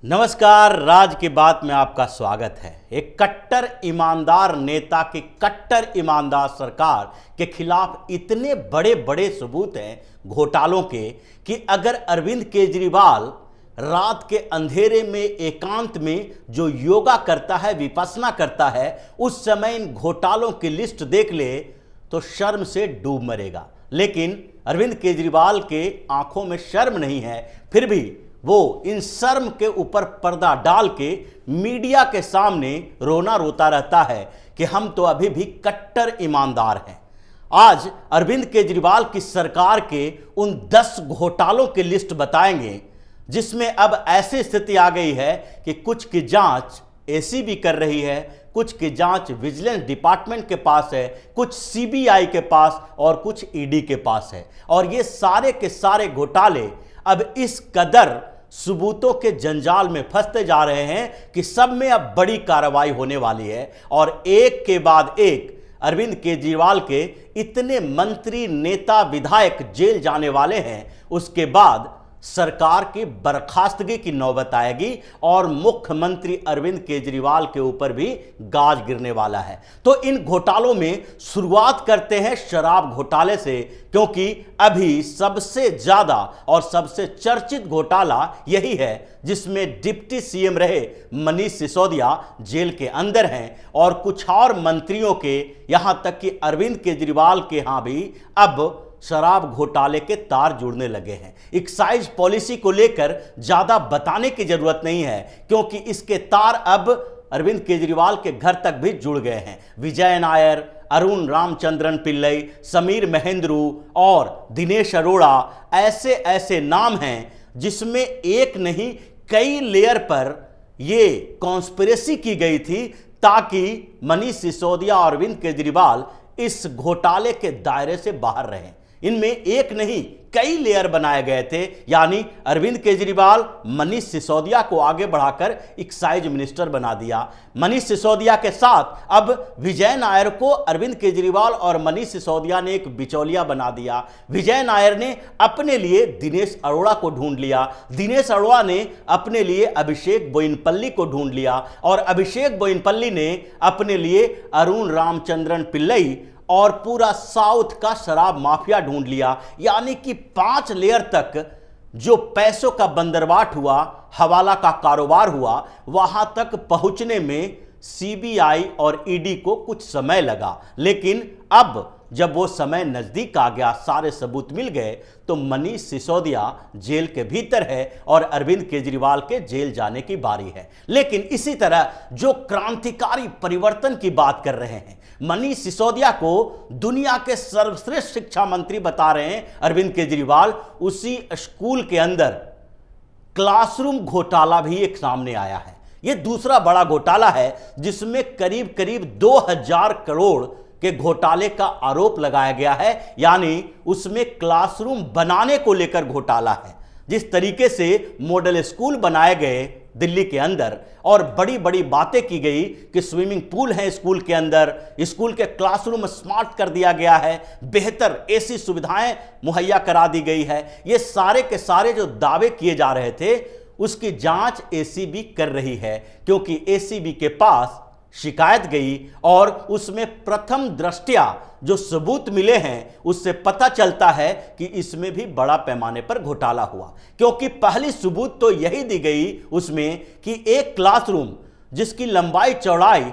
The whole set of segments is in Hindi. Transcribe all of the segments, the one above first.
नमस्कार, राज की बात में आपका स्वागत है। एक कट्टर ईमानदार नेता की कट्टर ईमानदार सरकार के खिलाफ इतने बड़े बड़े सबूत हैं घोटालों के कि अगर अरविंद केजरीवाल रात के अंधेरे में एकांत में जो योगा करता है, विपश्यना करता है, उस समय इन घोटालों की लिस्ट देख ले तो शर्म से डूब मरेगा। लेकिन अरविंद केजरीवाल के आंखों में शर्म नहीं है, फिर भी वो इन शर्म के ऊपर पर्दा डाल के मीडिया के सामने रोना रोता रहता है कि हम तो अभी भी कट्टर ईमानदार हैं। आज अरविंद केजरीवाल की सरकार के उन 10 घोटालों की लिस्ट बताएंगे जिसमें अब ऐसी स्थिति आ गई है कि कुछ की जांच एसीबी कर रही है, कुछ की जांच विजिलेंस डिपार्टमेंट के पास है, कुछ सीबीआई के पास और कुछ ईडी के पास है। और ये सारे के सारे घोटाले अब इस कदर सबूतों के जंजाल में फंसते जा रहे हैं कि सब में अब बड़ी कार्रवाई होने वाली है और एक के बाद एक अरविंद केजरीवाल के इतने मंत्री, नेता, विधायक जेल जाने वाले हैं। उसके बाद सरकार की बर्खास्तगी की नौबत आएगी और मुख्यमंत्री अरविंद केजरीवाल के ऊपर भी गाज गिरने वाला है। तो इन घोटालों में शुरुआत करते हैं शराब घोटाले से, क्योंकि अभी सबसे ज्यादा और सबसे चर्चित घोटाला यही है जिसमें डिप्टी सीएम रहे मनीष सिसोदिया जेल के अंदर हैं और कुछ और मंत्रियों के, यहां तक कि अरविंद केजरीवाल के यहां भी अब शराब घोटाले के तार जुड़ने लगे हैं। एक्साइज पॉलिसी को लेकर ज्यादा बताने की जरूरत नहीं है, क्योंकि इसके तार अब अरविंद केजरीवाल के घर तक भी जुड़ गए हैं। विजय नायर, अरुण रामचंद्रन पिल्लई, समीर महेंद्रू और दिनेश अरोड़ा ऐसे ऐसे नाम हैं जिसमें एक नहीं कई लेयर पर यह कॉन्स्पिरेसी की गई थी ताकि मनीष सिसोदिया और अरविंद केजरीवाल इस घोटाले के दायरे से बाहर रहें। इनमें एक नहीं कई लेयर बनाए गए थे, यानी अरविंद केजरीवाल मनीष सिसोदिया को आगे बढ़ाकर एक्साइज मिनिस्टर बना दिया। मनीष सिसोदिया के साथ अब विजय नायर को अरविंद केजरीवाल और मनीष सिसोदिया ने एक बिचौलिया बना दिया। विजय नायर ने अपने लिए दिनेश अरोड़ा को ढूंढ लिया, दिनेश अरोड़ा ने अपने लिए अभिषेक बोयिनपल्ली को ढूंढ लिया और अभिषेक बोयिनपल्ली ने अपने लिए अरुण रामचंद्रन पिल्लई और पूरा साउथ का शराब माफिया ढूंढ लिया। यानी कि 5 लेयर तक जो पैसों का बंदरबाट हुआ, हवाला का कारोबार हुआ, वहां तक पहुंचने में सीबीआई और ईडी को कुछ समय लगा। लेकिन अब जब वो समय नजदीक आ गया, सारे सबूत मिल गए, तो मनीष सिसोदिया जेल के भीतर है और अरविंद केजरीवाल के जेल जाने की बारी है। लेकिन इसी तरह जो क्रांतिकारी परिवर्तन की बात कर रहे हैं, मनीष सिसोदिया को दुनिया के सर्वश्रेष्ठ शिक्षा मंत्री बता रहे हैं अरविंद केजरीवाल, उसी स्कूल के अंदर क्लासरूम घोटाला भी एक सामने आया है। यह दूसरा बड़ा घोटाला है जिसमें करीब करीब 2000 करोड़ के घोटाले का आरोप लगाया गया है। यानी उसमें क्लासरूम बनाने को लेकर घोटाला है। जिस तरीके से मॉडल स्कूल बनाए गए दिल्ली के अंदर और बड़ी बड़ी बातें की गई कि स्विमिंग पूल है स्कूल के अंदर, स्कूल के क्लासरूम स्मार्ट कर दिया गया है, बेहतर एसी सुविधाएं मुहैया करा दी गई है, ये सारे के सारे जो दावे किए जा रहे थे उसकी जांच एसीबी कर रही है, क्योंकि एसीबी के पास शिकायत गई और उसमें प्रथम दृष्टया जो सबूत मिले हैं उससे पता चलता है कि इसमें भी बड़ा पैमाने पर घोटाला हुआ। क्योंकि पहली सबूत तो यही दी गई उसमें कि एक क्लासरूम जिसकी लंबाई चौड़ाई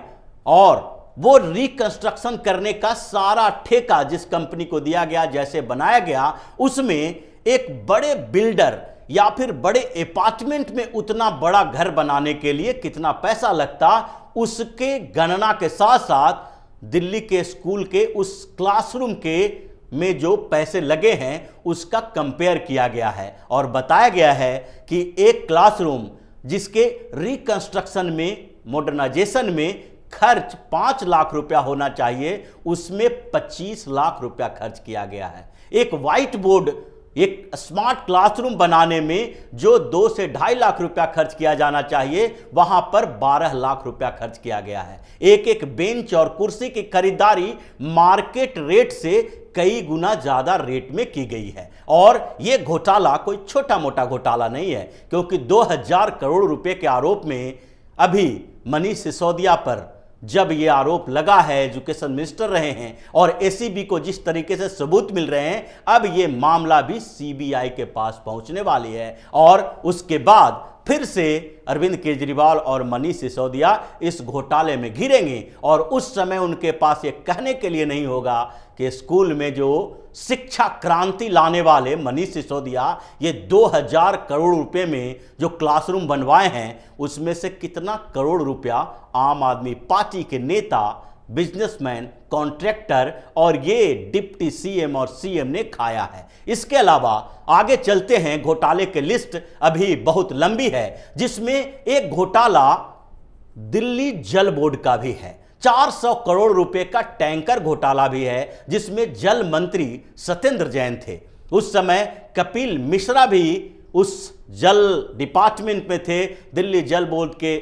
और वो रिकंस्ट्रक्शन करने का सारा ठेका जिस कंपनी को दिया गया, जैसे बनाया गया, उसमें एक बड़े बिल्डर या फिर बड़े अपार्टमेंट में उतना बड़ा घर बनाने के लिए कितना पैसा लगता, उसके गणना के साथ साथ दिल्ली के स्कूल के उस क्लासरूम के में जो पैसे लगे हैं उसका कंपेयर किया गया है और बताया गया है कि एक क्लासरूम जिसके रिकंस्ट्रक्शन में, मॉडर्नाइजेशन में खर्च 5 लाख रुपया होना चाहिए, उसमें 25 लाख रुपया खर्च किया गया है। एक व्हाइट बोर्ड, एक स्मार्ट क्लासरूम बनाने में जो 2 से 2.5 लाख रुपया खर्च किया जाना चाहिए, वहां पर 12 लाख रुपया खर्च किया गया है। एक एक बेंच और कुर्सी की खरीदारी मार्केट रेट से कई गुना ज्यादा रेट में की गई है। और यह घोटाला कोई छोटा मोटा घोटाला नहीं है, क्योंकि 2000 करोड़ रुपए के आरोप में अभी मनीष सिसोदिया पर जब यह आरोप लगा है, एजुकेशन मिनिस्टर रहे हैं, और एसीबी को जिस तरीके से सबूत मिल रहे हैं, अब यह मामला भी सीबीआई के पास पहुंचने वाली है। और उसके बाद फिर से अरविंद केजरीवाल और मनीष सिसोदिया इस घोटाले में घिरेंगे, और उस समय उनके पास ये कहने के लिए नहीं होगा कि स्कूल में जो शिक्षा क्रांति लाने वाले मनीष सिसोदिया ये 2000 करोड़ रुपए में जो क्लासरूम बनवाए हैं, उसमें से कितना करोड़ रुपया आम आदमी पार्टी के नेता, बिजनेसमैन, कॉन्ट्रैक्टर और ये डिप्टी सीएम और सीएम ने खाया है। इसके अलावा आगे चलते हैं, घोटाले की लिस्ट अभी बहुत लंबी है, जिसमें एक घोटाला दिल्ली जल बोर्ड का भी है। 400 करोड़ रुपए का टैंकर घोटाला भी है, जिसमें जल मंत्री सत्येंद्र जैन थे। उस समय कपिल मिश्रा भी उस जल डिपार्टमेंट में थे, दिल्ली जल बोर्ड के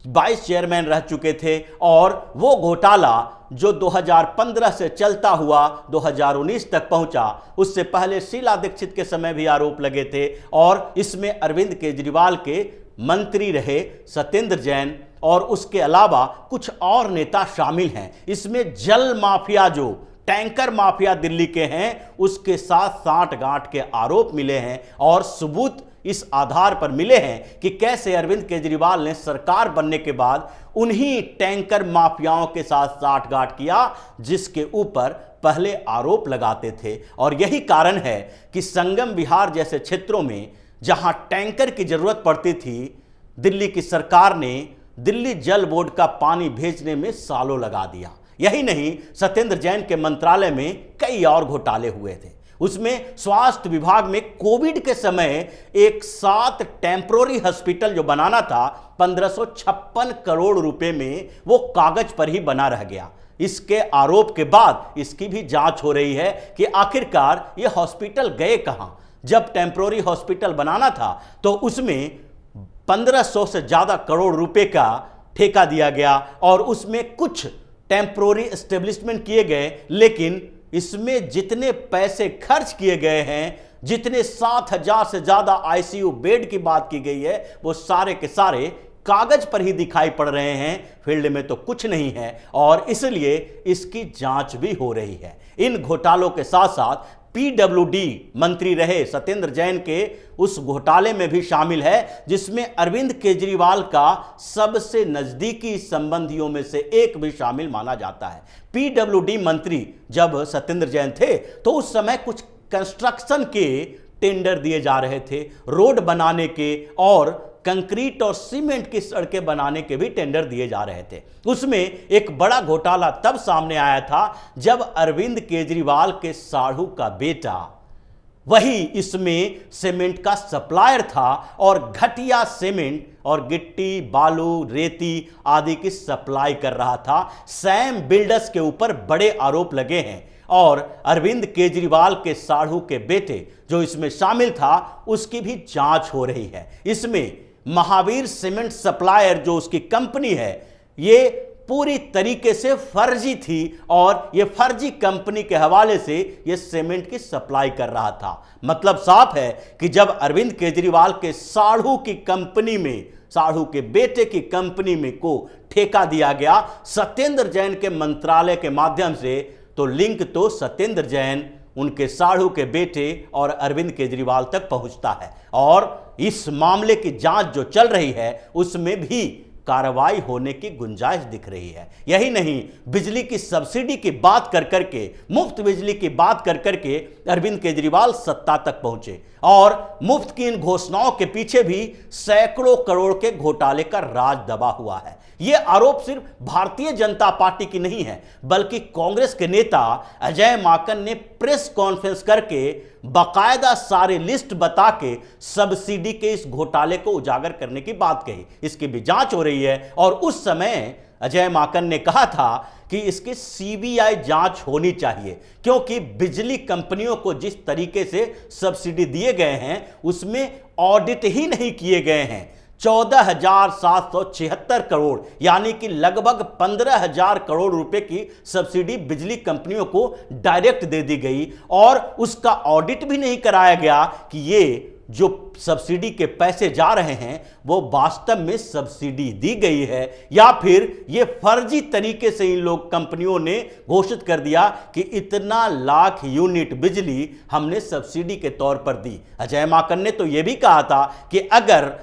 वाइस चेयरमैन रह चुके थे। और वो घोटाला जो 2015 से चलता हुआ 2019 तक पहुंचा, उससे पहले शीला दीक्षित के समय भी आरोप लगे थे, और इसमें अरविंद केजरीवाल के मंत्री रहे सत्येंद्र जैन, और उसके अलावा कुछ और नेता शामिल हैं। इसमें जल माफिया, जो टैंकर माफिया दिल्ली के हैं, उसके साथ सांठ-गांठ के आरोप मिले हैं, और सबूत इस आधार पर मिले हैं कि कैसे अरविंद केजरीवाल ने सरकार बनने के बाद उन्हीं टैंकर माफियाओं के साथ सांठ-गांठ किया, जिसके ऊपर पहले आरोप लगाते थे। और यही कारण है कि संगम विहार जैसे क्षेत्रों में जहां टैंकर की जरूरत पड़ती थी, दिल्ली की सरकार ने दिल्ली जल बोर्ड का पानी भेजने में सालों लगा दिया। यही नहीं, सत्येंद्र जैन के मंत्रालय में कई और घोटाले हुए थे। उसमें स्वास्थ्य विभाग में कोविड के समय एक 7 टेम्पररी हॉस्पिटल जो बनाना था, 1556 करोड़ रुपए में वो कागज पर ही बना रह गया। इसके आरोप के बाद इसकी भी जांच हो रही है कि आखिरकार ये हॉस्पिटल गए कहां। जब टेम्पररी हॉस्पिटल बनाना था तो उसमें 1500 से ज्यादा करोड़ रुपए का ठेका दिया गया, और उसमें कुछ टेम्पररी एस्टेब्लिशमेंट किए गए, लेकिन इसमें जितने पैसे खर्च किए गए हैं, जितने 7000 से ज्यादा आईसीयू बेड की बात की गई है, वो सारे के सारे कागज पर ही दिखाई पड़ रहे हैं, फील्ड में तो कुछ नहीं है। और इसलिए इसकी जांच भी हो रही है। इन घोटालों के साथ साथ पीडब्ल्यूडी मंत्री रहे सत्येंद्र जैन के उस घोटाले में भी शामिल है, जिसमें अरविंद केजरीवाल का सबसे नजदीकी संबंधियों में से एक भी शामिल माना जाता है। पीडब्ल्यूडी मंत्री जब सत्येंद्र जैन थे तो उस समय कुछ कंस्ट्रक्शन के टेंडर दिए जा रहे थे, रोड बनाने के और कंक्रीट और सीमेंट की सड़कें बनाने के भी टेंडर दिए जा रहे थे। उसमें एक बड़ा घोटाला तब सामने आया था जब अरविंद केजरीवाल के साढ़ू का बेटा वही इसमें सीमेंट का सप्लायर था, और घटिया सीमेंट और गिट्टी, बालू, रेती आदि की सप्लाई कर रहा था। सैम बिल्डर्स के ऊपर बड़े आरोप लगे हैं, और अरविंद केजरीवाल के साढ़ू के बेटे जो इसमें शामिल था, उसकी भी जांच हो रही है। इसमें महावीर सीमेंट सप्लायर जो उसकी कंपनी है, ये पूरी तरीके से फर्जी थी, और ये फर्जी कंपनी के हवाले से ये सीमेंट की सप्लाई कर रहा था। मतलब साफ है कि जब अरविंद केजरीवाल के साढ़ू की कंपनी में, साढ़ू के बेटे की कंपनी में को ठेका दिया गया सत्येंद्र जैन के मंत्रालय के माध्यम से, तो लिंक तो सत्येंद्र जैन, उनके साढ़ू के बेटे और अरविंद केजरीवाल तक पहुंचता है। और इस मामले की जांच जो चल रही है उसमें भी कार्रवाई होने की गुंजाइश दिख रही है। यही नहीं, बिजली की सब्सिडी की बात कर करके, मुफ्त बिजली की बात कर करके अरविंद केजरीवाल सत्ता तक पहुंचे, और मुफ्त की इन घोषणाओं के पीछे भी सैकड़ों करोड़ के घोटाले का राज दबा हुआ है। यह आरोप सिर्फ भारतीय जनता पार्टी की नहीं है, बल्कि कांग्रेस के नेता अजय माकन ने प्रेस कॉन्फ्रेंस करके बाकायदा सारे लिस्ट बता के सब्सिडी के इस घोटाले को उजागर करने की बात कही। इसकी भी जांच हो रही है, और उस समय अजय माकन ने कहा था कि इसकी सीबीआई जांच होनी चाहिए, क्योंकि बिजली कंपनियों को जिस तरीके से सब्सिडी दिए गए हैं उसमें ऑडिट ही नहीं किए गए हैं। 14,776 करोड़ यानी कि लगभग 15,000 करोड़ रुपए की सब्सिडी बिजली कंपनियों को डायरेक्ट दे दी गई और उसका ऑडिट भी नहीं कराया गया कि ये जो सब्सिडी के पैसे जा रहे हैं वो वास्तव में सब्सिडी दी गई है या फिर ये फर्जी तरीके से इन लोग कंपनियों ने घोषित कर दिया कि इतना लाख यूनिट बिजली हमने सब्सिडी के तौर पर दी। अजय माकन ने तो यह भी कहा था कि अगर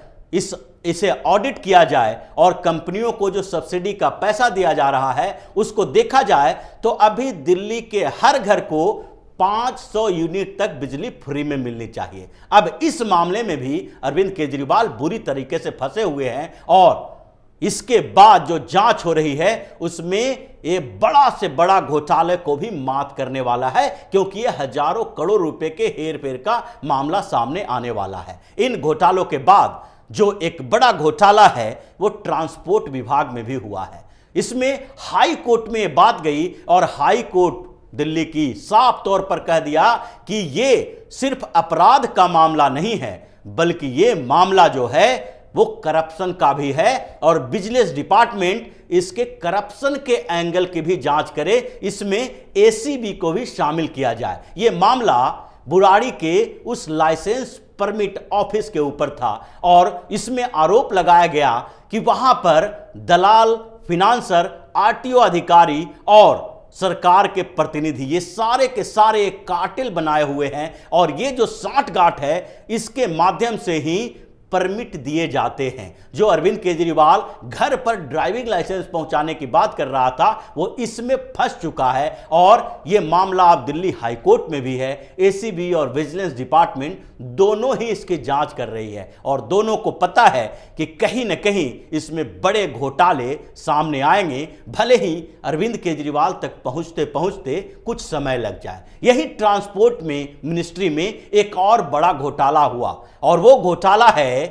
इसे ऑडिट किया जाए और कंपनियों को जो सब्सिडी का पैसा दिया जा रहा है उसको देखा जाए तो अभी दिल्ली के हर घर को 500 यूनिट तक बिजली फ्री में मिलनी चाहिए। अब इस मामले में भी अरविंद केजरीवाल बुरी तरीके से फंसे हुए हैं और इसके बाद जो जांच हो रही है उसमें ये बड़ा से बड़ा घोटाले को भी मात करने वाला है क्योंकि ये हजारों करोड़ रुपए के हेरफेर का मामला सामने आने वाला है। इन घोटालों के बाद जो एक बड़ा घोटाला है वो ट्रांसपोर्ट विभाग में भी हुआ है। इसमें हाई कोर्ट में यह बात गई और हाई कोर्ट दिल्ली की साफ तौर पर कह दिया कि ये सिर्फ अपराध का मामला नहीं है बल्कि ये मामला जो है वो करप्शन का भी है और बिजनेस डिपार्टमेंट इसके करप्शन के एंगल की भी जांच करे, इसमें एसीबी को भी शामिल किया जाए। ये मामला बुराड़ी के उस लाइसेंस परमिट ऑफिस के ऊपर था और इसमें आरोप लगाया गया कि वहां पर दलाल, फिनांसर, आरटीओ अधिकारी और सरकार के प्रतिनिधि ये सारे के सारे एक कार्टेल बनाए हुए हैं और ये जो सांठगांठ है इसके माध्यम से ही परमिट दिए जाते हैं। जो अरविंद केजरीवाल घर पर ड्राइविंग लाइसेंस पहुंचाने की बात कर रहा था वो इसमें फंस चुका है और यह मामला अब दिल्ली हाई कोर्ट में भी है। एसीबी और विजिलेंस डिपार्टमेंट दोनों ही इसकी जांच कर रही है और दोनों को पता है कि कहीं न कहीं इसमें बड़े घोटाले सामने आएंगे, भले ही अरविंद केजरीवाल तक पहुंचते पहुंचते कुछ समय लग जाए। यही ट्रांसपोर्ट में मिनिस्ट्री में एक और बड़ा घोटाला हुआ और वो घोटाला है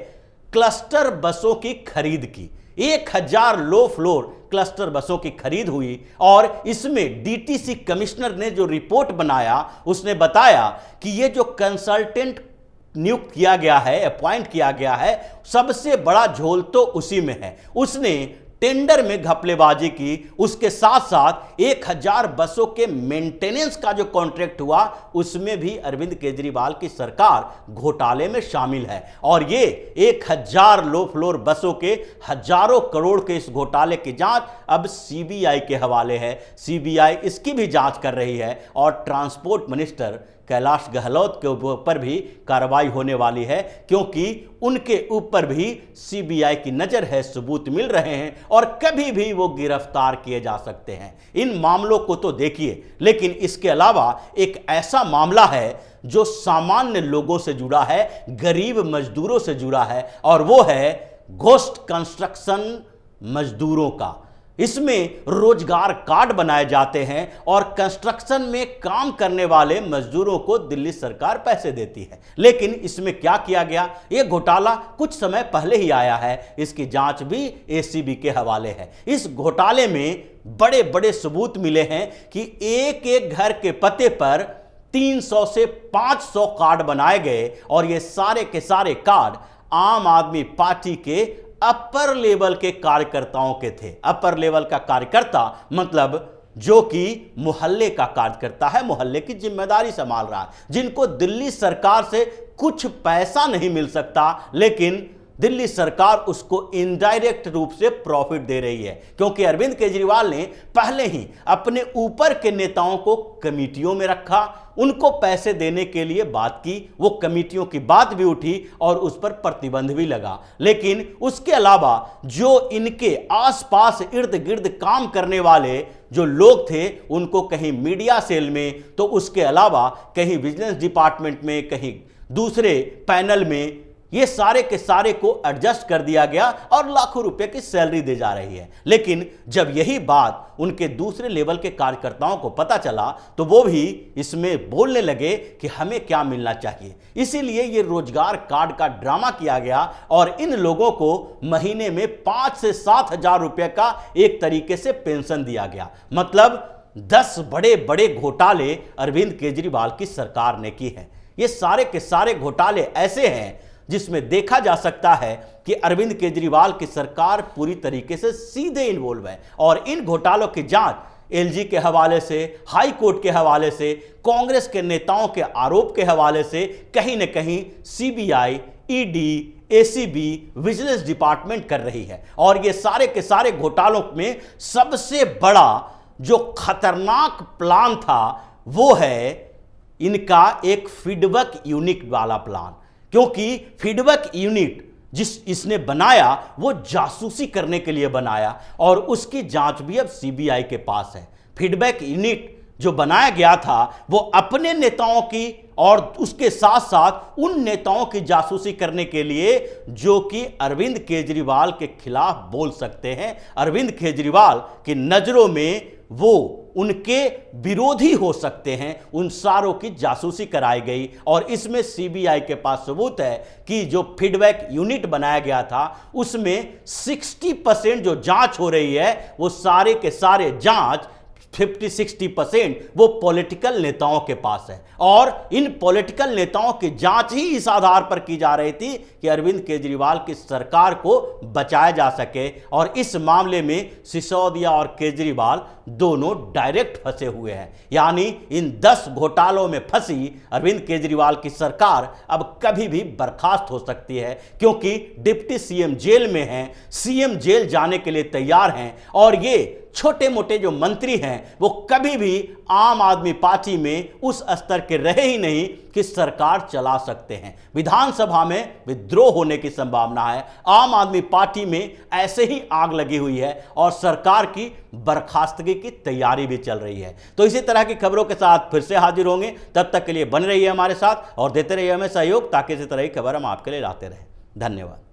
क्लस्टर बसों की खरीद की। 1000 लो फ्लोर क्लस्टर बसों की खरीद हुई और इसमें डीटीसी कमिश्नर ने जो रिपोर्ट बनाया उसने बताया कि ये जो कंसल्टेंट नियुक्त किया गया है, अपॉइंट किया गया है, सबसे बड़ा झोल तो उसी में है। उसने टेंडर में घपलेबाजी की, उसके साथ साथ 1000 बसों के मेंटेनेंस का जो कॉन्ट्रैक्ट हुआ उसमें भी अरविंद केजरीवाल की सरकार घोटाले में शामिल है और ये 1000 लो फ्लोर बसों के हजारों करोड़ के इस घोटाले की जांच अब सीबीआई के हवाले है। सीबीआई इसकी भी जांच कर रही है और ट्रांसपोर्ट मिनिस्टर कैलाश गहलोत के ऊपर भी कार्रवाई होने वाली है क्योंकि उनके ऊपर भी सीबीआई की नजर है, सबूत मिल रहे हैं और कभी भी वो गिरफ्तार किए जा सकते हैं। इन मामलों को तो देखिए, लेकिन इसके अलावा एक ऐसा मामला है जो सामान्य लोगों से जुड़ा है, गरीब मजदूरों से जुड़ा है और वो है घोस्ट कंस्ट्रक्शन मजदूरों का। इसमें रोजगार कार्ड बनाए जाते हैं और कंस्ट्रक्शन में काम करने वाले मजदूरों को दिल्ली सरकार पैसे देती है। लेकिन इसमें क्या किया गया, यह घोटाला कुछ समय पहले ही आया है, इसकी जांच भी एसीबी के हवाले है। इस घोटाले में बड़े बड़े सबूत मिले हैं कि एक एक घर के पते पर 300 से 500 कार्ड बनाए गए और ये सारे के सारे कार्ड आम आदमी पार्टी के अपर लेवल के कार्यकर्ताओं के थे। अपर लेवल का कार्यकर्ता मतलब जो कि मोहल्ले का कार्यकर्ता है, मोहल्ले की जिम्मेदारी संभाल रहा है, जिनको दिल्ली सरकार से कुछ पैसा नहीं मिल सकता लेकिन दिल्ली सरकार उसको इनडायरेक्ट रूप से प्रॉफिट दे रही है क्योंकि अरविंद केजरीवाल ने पहले ही अपने ऊपर के नेताओं को कमेटियों में रखा, उनको पैसे देने के लिए बात की, वो कमेटियों की बात भी उठी और उस पर प्रतिबंध भी लगा। लेकिन उसके अलावा जो इनके आसपास इर्द गिर्द काम करने वाले जो लोग थे उनको कहीं मीडिया सेल में तो उसके अलावा कहीं विजिलेंस डिपार्टमेंट में, कहीं दूसरे पैनल में, ये सारे के सारे को एडजस्ट कर दिया गया और लाखों रुपए की सैलरी दी जा रही है। लेकिन जब यही बात उनके दूसरे लेवल के कार्यकर्ताओं को पता चला तो वो भी इसमें बोलने लगे कि हमें क्या मिलना चाहिए। इसीलिए ये रोजगार कार्ड का ड्रामा किया गया और इन लोगों को महीने में 5 से 7 हजार रुपए का एक तरीके से पेंशन दिया गया। मतलब 10 बड़े बड़े घोटाले अरविंद केजरीवाल की सरकार ने की है। ये सारे के सारे घोटाले ऐसे हैं जिसमें देखा जा सकता है कि अरविंद केजरीवाल की सरकार पूरी तरीके से सीधे इन्वॉल्व है और इन घोटालों की जांच एलजी के हवाले से, हाई कोर्ट के हवाले से, कांग्रेस के नेताओं के आरोप के हवाले से कहीं न कहीं CBI, ED, ACB, vigilance department कर रही है। और ये सारे के सारे घोटालों में सबसे बड़ा जो खतरनाक प्लान था वो है इनका एक फीडबैक यूनिट वाला प्लान, क्योंकि फीडबैक यूनिट जिस इसने बनाया वो जासूसी करने के लिए बनाया और उसकी जांच भी अब सीबीआई के पास है। फीडबैक यूनिट जो बनाया गया था वो अपने नेताओं की और उसके साथ साथ उन नेताओं की जासूसी करने के लिए जो कि अरविंद केजरीवाल के खिलाफ बोल सकते हैं, अरविंद केजरीवाल की नजरों में वो उनके विरोधी हो सकते हैं, उन सारों की जासूसी कराई गई। और इसमें सीबीआई के पास सबूत है कि जो फीडबैक यूनिट बनाया गया था उसमें 60% जो जांच हो रही है वो सारे के सारे जांच 50-60% वो पॉलिटिकल नेताओं के पास है और इन पॉलिटिकल नेताओं की जांच ही इस आधार पर की जा रही थी कि अरविंद केजरीवाल की सरकार को बचाया जा सके। और इस मामले में सिसोदिया और केजरीवाल दोनों डायरेक्ट फंसे हुए हैं, यानी इन 10 घोटालों में फंसी अरविंद केजरीवाल की सरकार अब कभी भी बर्खास्त हो सकती है, क्योंकि डिप्टी सीएम जेल में हैं, सीएम जेल जाने के लिए तैयार हैं और ये छोटे मोटे जो मंत्री हैं वो कभी भी आम आदमी पार्टी में उस स्तर के रहे ही नहीं कि सरकार चला सकते हैं। विधानसभा में विद्रोह होने की संभावना है, आम आदमी पार्टी में ऐसे ही आग लगी हुई है और सरकार की बर्खास्तगी की तैयारी भी चल रही है। तो इसी तरह की खबरों के साथ फिर से हाजिर होंगे, तब तक के लिए बने रहिए हमारे साथ और देते रहिए हमें सहयोग, ताकि इसी तरह की खबर हम आपके लिए लाते रहें। धन्यवाद।